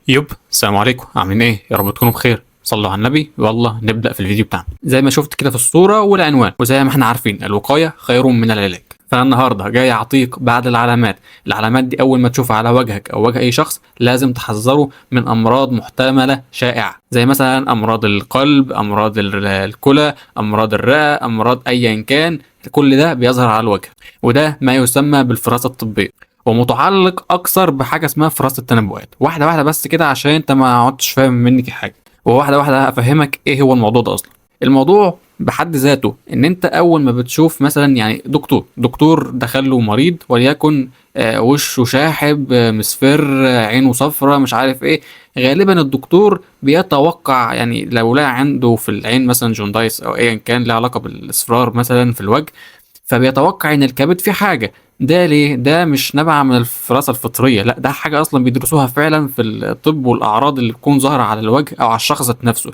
السلام عليكم، عاملين ايه؟ يا رب تكونوا بخير. صلوا على النبي. والله نبدا في الفيديو بتاعنا زي ما شفت كده في الصوره والعنوان، وزي ما احنا عارفين الوقايه خير من العلاج. فانا النهارده جاي اعطيك بعض العلامات دي اول ما تشوفها على وجهك او وجه اي شخص لازم تحذره من امراض محتمله شائعه، زي مثلا امراض القلب، امراض الكلى، امراض الرئه، امراض ايا كان. كل ده بيظهر على الوجه، وده ما يسمى بالفراسه الطبيه، ومتعلق اكثر بحاجه اسمها فراسه التنبؤات. واحده واحده بس كده عشان انت ما عدتش فاهم مني حاجه، وواحده واحده هفهمك ايه هو الموضوع ده اصلا. الموضوع بحد ذاته ان انت اول ما بتشوف مثلا يعني دكتور دخل له مريض وليكن وشه شاحب، مصفر، عينه صفرة، مش عارف ايه. غالبا الدكتور بيتوقع يعني لو لقى عنده في العين مثلا جوندايس او ايا كان له علاقه بالاصفرار مثلا في الوجه، فبيتوقع ان الكبد فيه حاجه. ده ليه؟ ده مش نابعه من الفراسه الفطريه، لا ده حاجه اصلا بيدرسوها فعلا في الطب، والاعراض اللي بتكون ظاهره على الوجه او على الشخص ذات نفسه،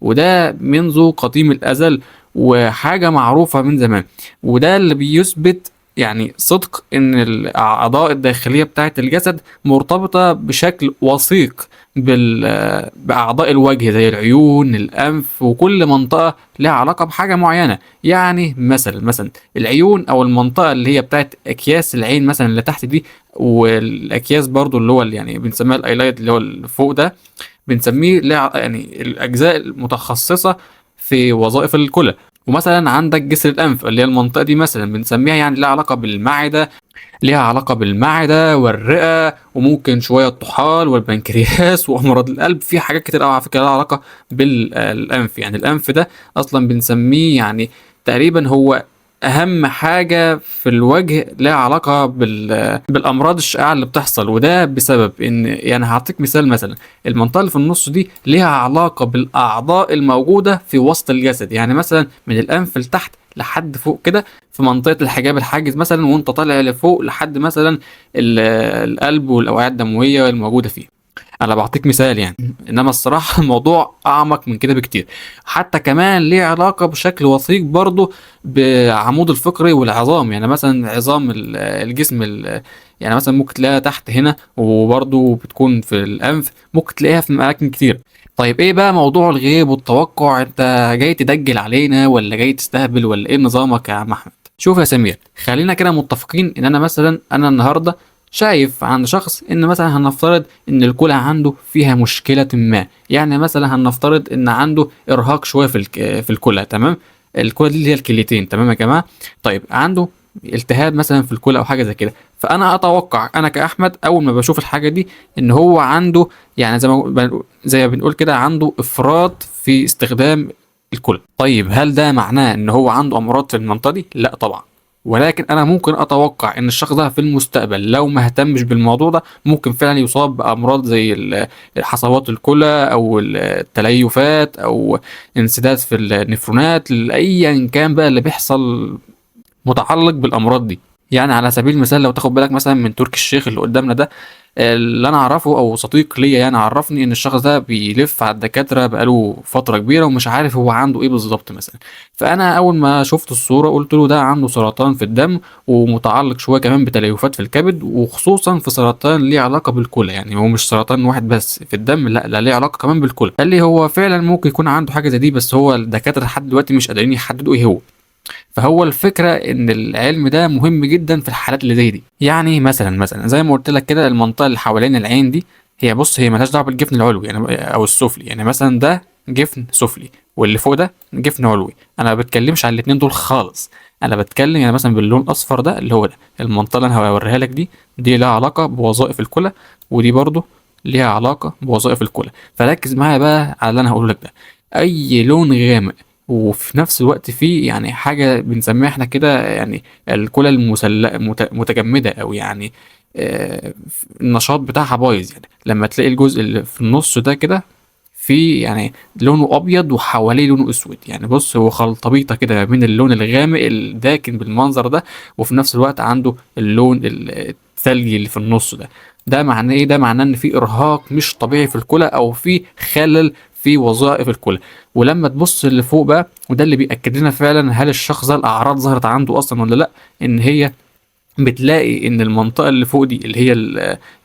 وده منذ قديم الازل وحاجه معروفه من زمان. وده اللي بيثبت يعني صدق ان الاعضاء الداخليه بتاعه الجسد مرتبطه بشكل وثيق باعضاء الوجه، زي العيون، الانف، وكل منطقه لها علاقه بحاجه معينه. يعني مثلا العيون او المنطقه اللي هي بتاعت اكياس العين مثلا اللي تحت دي، والاكياس برضو اللي هو يعني بنسميها الايلايد اللي هو اللي فوق ده، بنسميه يعني الاجزاء المتخصصه في وظائف الكلى. ومثلا عندك جسر الانف اللي هي المنطقه دي مثلا بنسميها يعني لها علاقه بالمعده، ليها علاقة بالمعدة والرئة، وممكن شوية الطحال والبنكرياس وأمراض القلب. في حاجات كتير أوي على فكرة لها علاقة بالأنف. يعني الأنف ده أصلا بنسميه يعني تقريبا هو أهم حاجة في الوجه لها علاقة بالأمراض الشائعة اللي بتحصل. وده بسبب إن يعني هعطيك مثال، مثلا المنطقة اللي في النص دي ليها علاقة بالأعضاء الموجودة في وسط الجسد. يعني مثلا من الأنف لتحت لحد فوق كده في منطقة الحجاب الحاجز مثلا، وانت طالع لفوق لحد مثلا القلب والأوعية الدموية الموجودة فيه. انا بعطيك مثال يعني، انما الصراحة الموضوع اعمق من كده بكتير. حتى كمان ليه علاقة بشكل وثيق برضه بعمود الفقري والعظام. يعني مثلا عظام الجسم يعني مثلا ممكن تلاقيها تحت هنا، وبرضه بتكون في الانف، ممكن تلاقيها في اماكن كتير. طيب ايه بقى موضوع الغيب والتوقع؟ انت جاي تدجل علينا ولا جاي تستهبل ولا ايه نظامك يا عم احمد؟ شوف يا سمير، خلينا كده متفقين ان انا النهارده شايف عند شخص ان مثلا هنفترض ان الكلى عنده فيها مشكله ما. يعني مثلا هنفترض ان عنده ارهاق شويه في الكلى، تمام؟ الكلى دي اللي هي الكليتين، تمام يا جماعه؟ طيب عنده التهاب مثلا في الكلى او حاجه زي كده، فانا اتوقع انا كاحمد اول ما بشوف الحاجه دي ان هو عنده يعني زي ما بنقول كده عنده افراط في استخدام الكلى. طيب هل ده معناه ان هو عنده امراض في المنطقه دي؟ لا طبعا. ولكن انا ممكن اتوقع ان الشخص ده في المستقبل لو ما اهتمش بالموضوع ده ممكن فعلا يصاب بامراض زي حصوات الكلى او التليفات او انسداد في النفرونات، ايا كان بقى اللي بيحصل متعلق بالامراض دي. يعني على سبيل المثال لو تاخد بالك مثلا من تركي الشيخ اللي قدامنا ده، اللي انا اعرفه او صديق ليا يعني عرفني ان الشخص ده بيلف على الدكاتره بقاله فتره كبيره ومش عارف هو عنده ايه بالظبط مثلا. فانا اول ما شفت الصوره قلت له ده عنده سرطان في الدم، ومتعلق شويه كمان بتليفات في الكبد، وخصوصا في سرطان ليه علاقه بالكلى. يعني هو مش سرطان واحد بس في الدم، لا ده ليه علاقه كمان بالكلى. قال لي هو فعلا ممكن يكون عنده حاجه زي دي، بس هو الدكاتره لحد دلوقتي مش قادرين يحددوا ايه هو. فهو الفكرة ان العلم ده مهم جدا في الحالات اللي زي دي. يعني مثلا زي ما قلت لك كده المنطقة اللي حوالين العين دي، هي بص هي ملهاش دعوة بالجفن العلوي يعني او السفلي. يعني مثلا ده جفن سفلي واللي فوق ده جفن علوي. انا ما بتكلمش على الاتنين دول خالص، انا بتكلم يعني مثلا باللون الاصفر ده اللي هو ده المنطقة اللي انا هوريها لك دي لها علاقة بوظائف الكلى، ودي برضو ليها علاقة بوظائف الكلى. فركز معايا بقى على اللي انا هقوله لك ده. اي لون غامق وفي نفس الوقت في يعني حاجة بنسميها احنا كده يعني الكلى متجمدة، او يعني النشاط بتاعها بايظ. يعني لما تلاقي الجزء اللي في النص ده كده في يعني لونه ابيض وحواليه لونه اسود، يعني بص هو خلطبيطه كده بين اللون الغامق الداكن بالمنظر ده، وفي نفس الوقت عنده اللون الثلجي اللي في النص ده. ده معناه ايه؟ ده معناه ان في ارهاق مش طبيعي في الكلى او في خلل في وظائف الكلى. ولما تبص اللي فوق بقى، وده اللي بيأكد لنا فعلا هل الشخص ده الأعراض ظهرت عنده أصلا ولا لأ، إن هي بتلاقي ان المنطقه اللي فوق دي اللي هي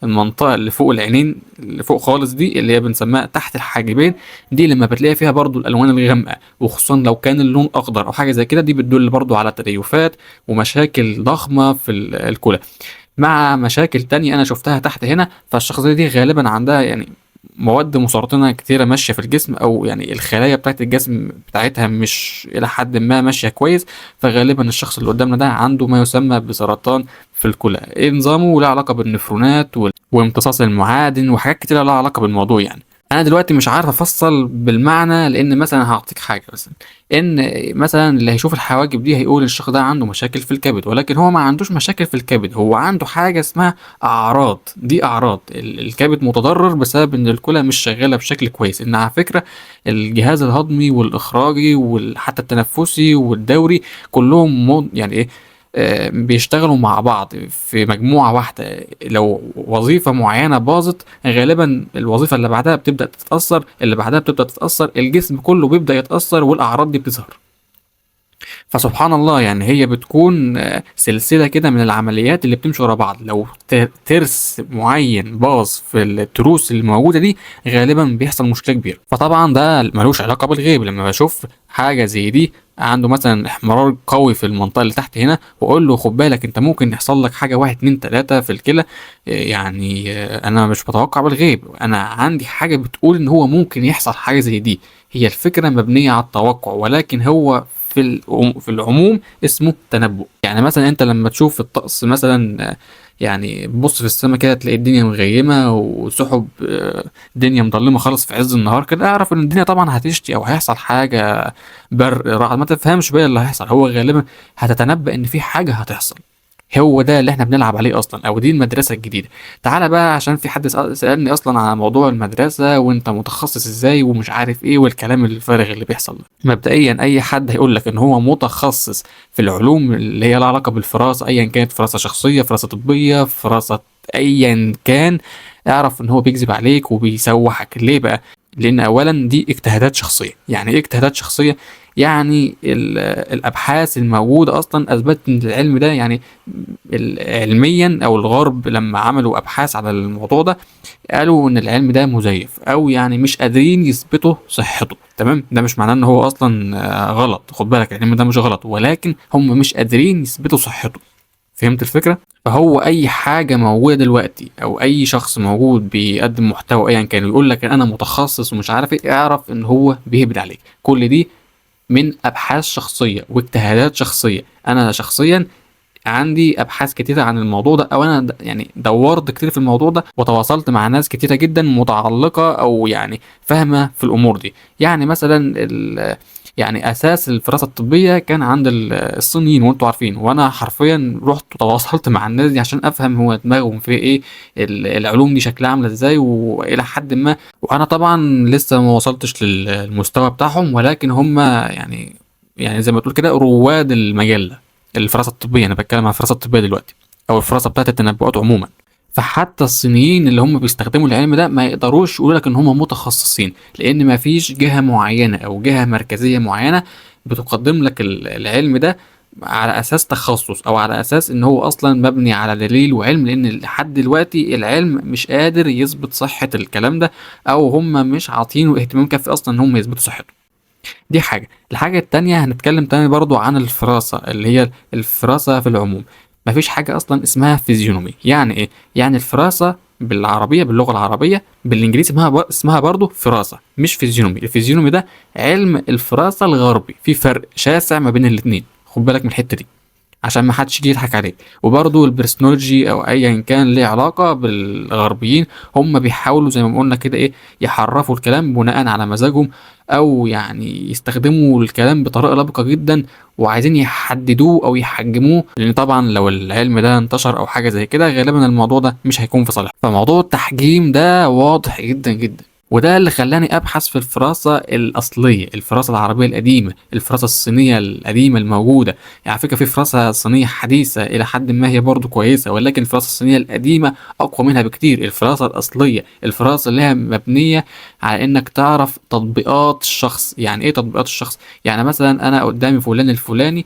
المنطقه اللي فوق العينين اللي فوق خالص دي اللي هي بنسميها تحت الحاجبين، دي لما بتلاقي فيها برضو الالوان الغامقه، وخصوصا لو كان اللون اخضر او حاجه زي كده، دي بتدل برضو على تليفات ومشاكل ضخمه في الكلى، مع مشاكل تانية انا شفتها تحت هنا. فالشخصيه دي غالبا عندها يعني مواد مسرطنة كتيرة ماشية في الجسم، أو يعني الخلايا بتاعت الجسم بتاعتها مش إلى حد ما ماشية كويس. فغالبا الشخص اللي قدامنا ده عنده ما يسمى بسرطان في الكلى. إيه نظامه؟ له علاقة بالنفرونات وامتصاص المعادن وحاجات كتيرة لها علاقة بالموضوع يعني. انا دلوقتي مش عارف افصل بالمعنى، لان مثلا هعطيك حاجه مثلا ان مثلا اللي هيشوف الحواجب دي هيقول الشخص ده عنده مشاكل في الكبد، ولكن هو ما عندوش مشاكل في الكبد، هو عنده حاجه اسمها اعراض. دي اعراض الكبد متضرر بسبب ان الكلى مش شغاله بشكل كويس. ان على فكره الجهاز الهضمي والاخراجي وحتى التنفسي والدوري كلهم يعني ايه، بيشتغلوا مع بعض في مجموعة واحدة. لو وظيفة معينة باظت غالبا الوظيفة اللي بعدها بتبدأ تتأثر، اللي بعدها بتبدأ تتأثر، الجسم كله بيبدأ يتأثر والأعراض دي بتظهر. فسبحان الله يعني هي بتكون سلسلة كده من العمليات اللي بتمشي ورا بعض. لو ترس معين باظ في التروس الموجودة دي غالبا بيحصل مشكلة كبيرة. فطبعا ده ملوش علاقة بالغيب. لما بشوف حاجة زي دي عنده مثلا احمرار قوي في المنطقة اللي تحت هنا، واقول له خد بالك انت ممكن يحصل لك حاجة واحد اتنين تلاتة في الكلى، يعني انا مش بتوقع بالغيب، انا عندي حاجة بتقول ان هو ممكن يحصل حاجة زي دي. هي الفكرة مبنية على التوقع، ولكن هو في العموم اسمه تنبؤ. يعني مثلا انت لما تشوف الطقس مثلا، يعني بص في السماء كده تلاقي الدنيا مغيمة وسحب، الدنيا مظلمة خالص في عز النهار كده، اعرف ان الدنيا طبعا هتشتي او هيحصل حاجة، برق رعد، ما تفهمش بقى اللي هيحصل، هو غالبا هتتنبأ ان في حاجة هتحصل. هو ده اللي احنا بنلعب عليه اصلا، او دي المدرسه الجديده. تعالى بقى، عشان في حد سالني اصلا على موضوع المدرسه وانت متخصص ازاي ومش عارف ايه والكلام الفارغ اللي بيحصل ده. مبدئيا اي حد هيقول لك ان هو متخصص في العلوم اللي هي لها علاقه بالفراسه، ايا كانت فراسه شخصيه، فراسه طبيه، فراسه ايا كان، اعرف ان هو بيكذب عليك وبيسوحك. ليه بقى؟ لان اولا دي اجتهادات شخصيه. يعني ايه اجتهادات شخصيه؟ يعني الابحاث الموجوده اصلا اثبتت ان العلم ده يعني علميا، او الغرب لما عملوا ابحاث على الموضوع ده قالوا ان العلم ده مزيف، او يعني مش قادرين يثبتوا صحته. تمام؟ ده مش معناه ان هو اصلا غلط، خد بالك العلم ده مش غلط، ولكن هم مش قادرين يثبتوا صحته. فهمت الفكره؟ فهو اي حاجه موجوده دلوقتي، او اي شخص موجود بيقدم محتوى ايا كان يقول لك انا متخصص ومش عارف ايه، اعرف ان هو بيهبد عليك. كل دي من ابحاث شخصيه واجتهادات شخصيه. انا شخصيا عندي ابحاث كتيره عن الموضوع ده، او انا يعني دورت كتير في الموضوع ده وتواصلت مع ناس كتيره جدا متعلقه او يعني فاهمه في الامور دي. يعني مثلا يعني اساس الفراسه الطبيه كان عند الصينيين وانتوا عارفين، وانا حرفيا رحت وتواصلت مع الناس دي عشان افهم هو دماغهم في ايه، العلوم دي شكلها عامله ازاي والى حد ما. وانا طبعا لسه ما وصلتش للمستوى بتاعهم، ولكن هم يعني زي ما تقول كده رواد المجال الفراسه الطبيه. انا بتكلم عن الفراسه الطبيه دلوقتي، او الفراسه بتاعت التنبؤات عموما. فحتى الصينيين اللي هم بيستخدموا العلم ده ما يقدروش يقولوا لك ان هم متخصصين، لان ما فيش جهه معينه او جهه مركزيه معينه بتقدم لك العلم ده على اساس تخصص، او على اساس ان هو اصلا مبني على دليل وعلم. لان لحد دلوقتي العلم مش قادر يثبت صحه الكلام ده، او هم مش عاطينه اهتمام كافي اصلا ان هم يثبتوا صحته. دي حاجة. الحاجة التانية هنتكلم تاني برضو عن الفراسة، اللي هي الفراسة في العموم. مفيش حاجة أصلا اسمها فيزيونومي. يعني إيه؟ يعني الفراسة بالعربية، باللغة العربية، بالإنجليزي اسمها برضو فراسة مش فيزيونومي. الفيزيونومي ده علم الفراسة الغربي، في فرق شاسع ما بين الاتنين، خد بالك من الحتة دي عشان ما حدش يجي يضحك عليك. وبرضه البرسنولوجي او ايا كان ليه علاقه بالغربيين، هم بيحاولوا زي ما قلنا كده ايه، يحرفوا الكلام بناء على مزاجهم، او يعني يستخدموا الكلام بطريقه لبقه جدا وعايزين يحددوه او يحجموه. لان طبعا لو العلم ده انتشر او حاجه زي كده غالبا الموضوع ده مش هيكون في صالح. فموضوع التحجيم ده واضح جدا جدا، وده اللي خلاني ابحث في الفراسه الاصليه، الفراسه العربيه القديمه، الفراسه الصينيه القديمه الموجوده. يعني على فكره في فراسه صينيه حديثه الى حد ما هي برضو كويسه، ولكن الفراسه الصينيه القديمه اقوى منها بكتير. الفراسه الاصليه، الفراسه اللي هي مبنيه على انك تعرف تطبيقات الشخص. يعني ايه تطبيقات الشخص؟ يعني مثلا انا قدامي فلان الفلاني،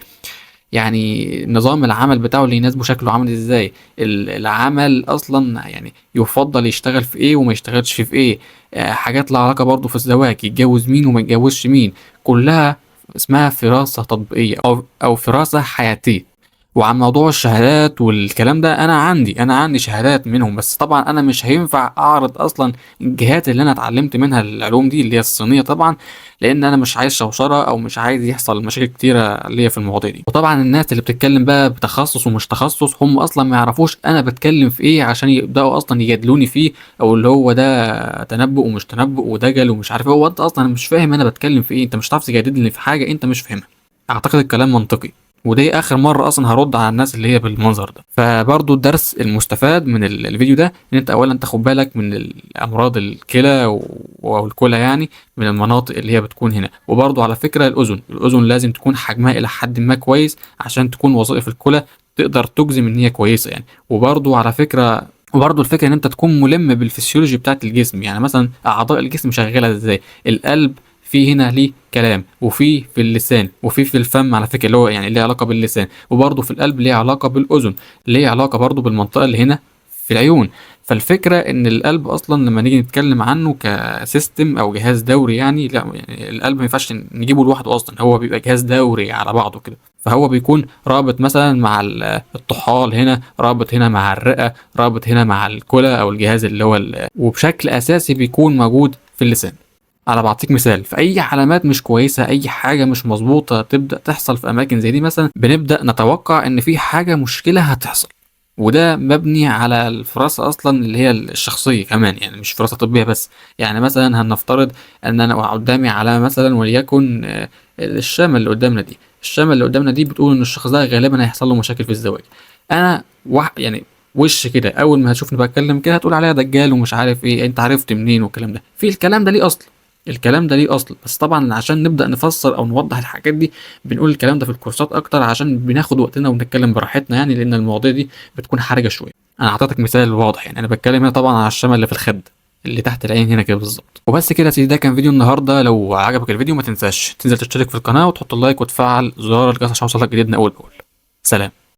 يعني نظام العمل بتاعه اللي يناسبه شكله عامل ازاي، العمل اصلا يعني يفضل يشتغل في ايه وما يشتغلش في ايه، حاجات لها علاقة برضه في الزواج، يتجوز مين وما يتجوزش مين، كلها اسمها فراسة تطبيقية او فراسة حياتية. وعن موضوع الشهادات والكلام ده، انا عندي شهادات منهم، بس طبعا انا مش هينفع اعرض اصلا الجهات اللي انا اتعلمت منها العلوم دي اللي هي الصينيه طبعا، لان انا مش عايز شوشره او مش عايز يحصل مشاكل كتيره ليا في المواضيع دي. وطبعا الناس اللي بتتكلم بقى بتخصص ومش تخصص هم اصلا ما يعرفوش انا بتكلم في ايه عشان يبداوا اصلا يجادلوني فيه، او اللي هو ده تنبؤ ومش تنبؤ ودجل ومش عارف ايه. هو انت اصلا مش فاهم انا بتكلم في ايه، انت مش هتعرف تجادلني في حاجه انت مش فاهمها. اعتقد الكلام منطقي، ودي اخر مره اصلا هرد على الناس اللي هي بالمنظر ده. فبرضو الدرس المستفاد من الفيديو ده ان انت اولا تاخد بالك من الامراض الكلى او الكلى يعني، من المناطق اللي هي بتكون هنا. وبرضو على فكره الاذن لازم تكون حجمها الى حد ما كويس عشان تكون وظائف الكلى تقدر تجزم ان هي كويسه يعني. وبرضو على فكره، وبرضه الفكره ان انت تكون ملم بالفسيولوجي بتاعت الجسم، يعني مثلا اعضاء الجسم شغاله ازاي، القلب في هنا ليه كلام، وفي اللسان، وفي الفم على فكره اللي هو يعني ليه علاقه باللسان، وبرضه في القلب ليه علاقه بالاذن، ليه علاقه برضه بالمنطقه اللي هنا في العيون. فالفكره ان القلب اصلا لما نيجي نتكلم عنه كسيستم او جهاز دوري يعني، لا يعني القلب ما ينفعش نجيبه لوحده اصلا، هو بيبقى جهاز دوري على بعضه كده. فهو بيكون رابط مثلا مع الطحال هنا، رابط هنا مع الرئه، رابط هنا مع الكلى او الجهاز اللي هو وبشكل اساسي بيكون موجود في اللسان. انا بعطيك مثال، في اي علامات مش كويسه، اي حاجه مش مظبوطه تبدا تحصل في اماكن زي دي مثلا، بنبدا نتوقع ان في حاجه مشكله هتحصل. وده مبني على الفراسه اصلا اللي هي الشخصيه كمان، يعني مش فراسه طبيه بس. يعني مثلا هنفترض ان انا قدامي علامه مثلا، وليكن الشامه اللي قدامنا دي، الشامه اللي قدامنا دي بتقول ان الشخص ده غالبا هيحصل له مشاكل في الزواج. انا يعني وش كده اول ما هتشوفني بتكلم كده هتقول عليا دجال ومش عارف ايه، انت عرفت منين والكلام ده. في الكلام ده ليه اصل، الكلام ده ليه اصل، بس طبعا عشان نبدا نفسر او نوضح الحاجات دي بنقول الكلام ده في الكورسات اكتر، عشان بناخد وقتنا ونتكلم براحتنا يعني، لان المواضيع دي بتكون حرجه شويه. انا اعطيتك مثال واضح يعني، انا بتكلم هنا طبعا على الشمال اللي في الخد اللي تحت العين هنا كده بالظبط. وبس كده يا سيدي، ده كان فيديو النهارده. لو عجبك الفيديو ما تنساش تنزل تشترك في القناه وتحط اللايك وتفعل زرار الجرس عشان يوصلك جديدنا اول باول. سلام.